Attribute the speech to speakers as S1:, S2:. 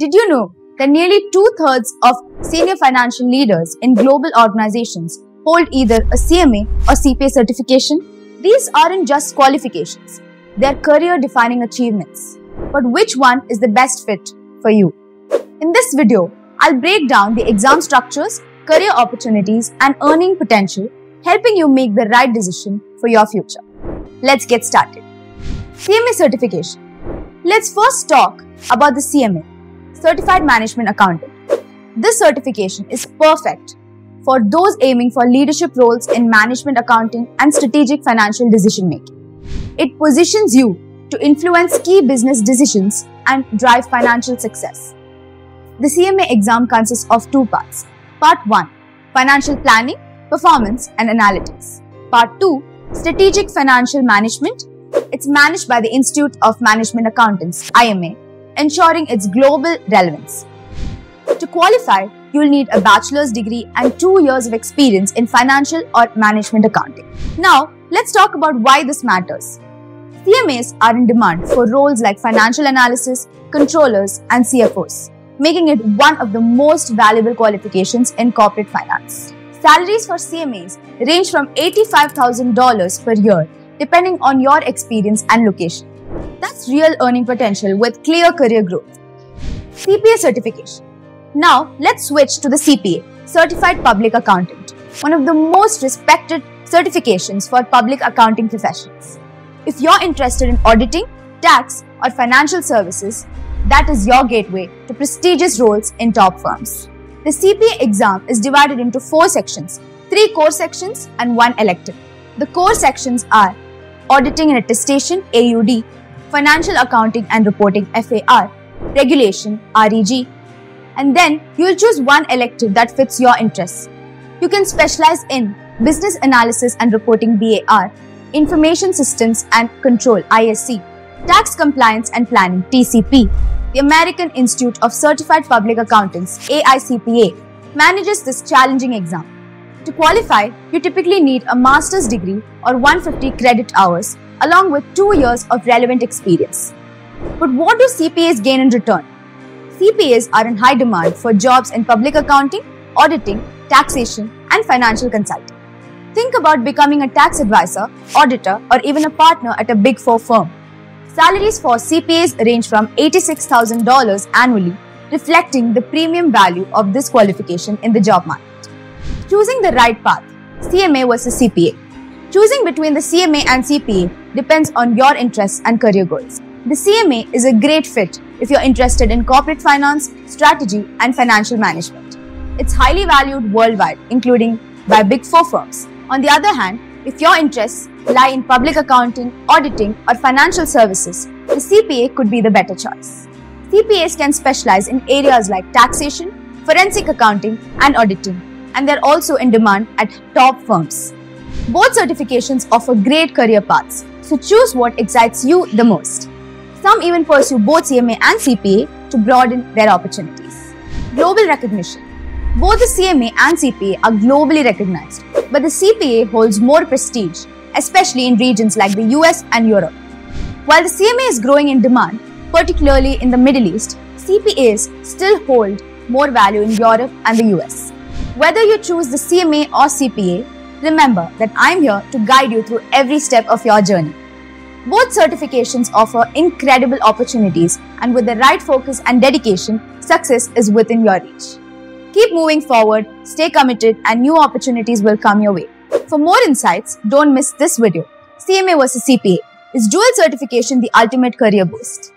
S1: Did you know that nearly 2/3 of senior financial leaders in global organizations hold either a CMA or CPA certification? These aren't just qualifications, they're career-defining achievements. But which one is the best fit for you? In this video, I'll break down the exam structures, career opportunities, and earning potential, helping you make the right decision for your future. Let's get started. CMA certification. Let's first talk about the CMA, Certified Management Accountant. This certification is perfect for those aiming for leadership roles in management accounting and strategic financial decision making. It positions you to influence key business decisions and drive financial success. The CMA exam consists of two parts. Part 1, Financial Planning, Performance and Analytics. Part 2, Strategic Financial Management. It's managed by the Institute of Management Accountants, IMA, ensuring its global relevance. To qualify, you'll need a bachelor's degree and 2 years of experience in financial or management accounting. Now, let's talk about why this matters. CMAs are in demand for roles like financial analysis, controllers, and CFOs, making it one of the most valuable qualifications in corporate finance. Salaries for CMAs range from $85,000 per year, depending on your experience and location. That's real earning potential with clear career growth. CPA certification. Now, let's switch to the CPA, Certified Public Accountant, one of the most respected certifications for public accounting professionals. If you're interested in auditing, tax, or financial services, that is your gateway to prestigious roles in top firms. The CPA exam is divided into 4 sections, 3 core sections and 1 elective. The core sections are Auditing and Attestation, AUD, Financial Accounting and Reporting, FAR, Regulation, REG, and then you'll choose one elective that fits your interests. You can specialize in Business Analysis and Reporting, BAR, Information Systems and Control, ISC, Tax Compliance and Planning, TCP. The American Institute of Certified Public Accountants, AICPA, manages this challenging exam. To qualify, you typically need a master's degree or 150 credit hours, along with 2 years of relevant experience. But what do CPAs gain in return? CPAs are in high demand for jobs in public accounting, auditing, taxation, and financial consulting. Think about becoming a tax advisor, auditor, or even a partner at a Big 4 firm. Salaries for CPAs range from $86,000 annually, reflecting the premium value of this qualification in the job market. Choosing the right path, CMA versus CPA. Choosing between the CMA and CPA depends on your interests and career goals. The CMA is a great fit if you're interested in corporate finance, strategy, and financial management. It's highly valued worldwide, including by Big 4 firms. On the other hand, if your interests lie in public accounting, auditing, or financial services, the CPA could be the better choice. CPAs can specialize in areas like taxation, forensic accounting, and auditing, and they're also in demand at top firms. Both certifications offer great career paths, so choose what excites you the most. Some even pursue both CMA and CPA to broaden their opportunities. Global recognition. Both the CMA and CPA are globally recognized, but the CPA holds more prestige, especially in regions like the US and Europe. While the CMA is growing in demand, particularly in the Middle East, CPAs still hold more value in Europe and the US. Whether you choose the CMA or CPA, remember that I'm here to guide you through every step of your journey. Both certifications offer incredible opportunities, and with the right focus and dedication, success is within your reach. Keep moving forward, stay committed, and new opportunities will come your way. For more insights, don't miss this video. CMA versus CPA. Is dual certification the ultimate career boost?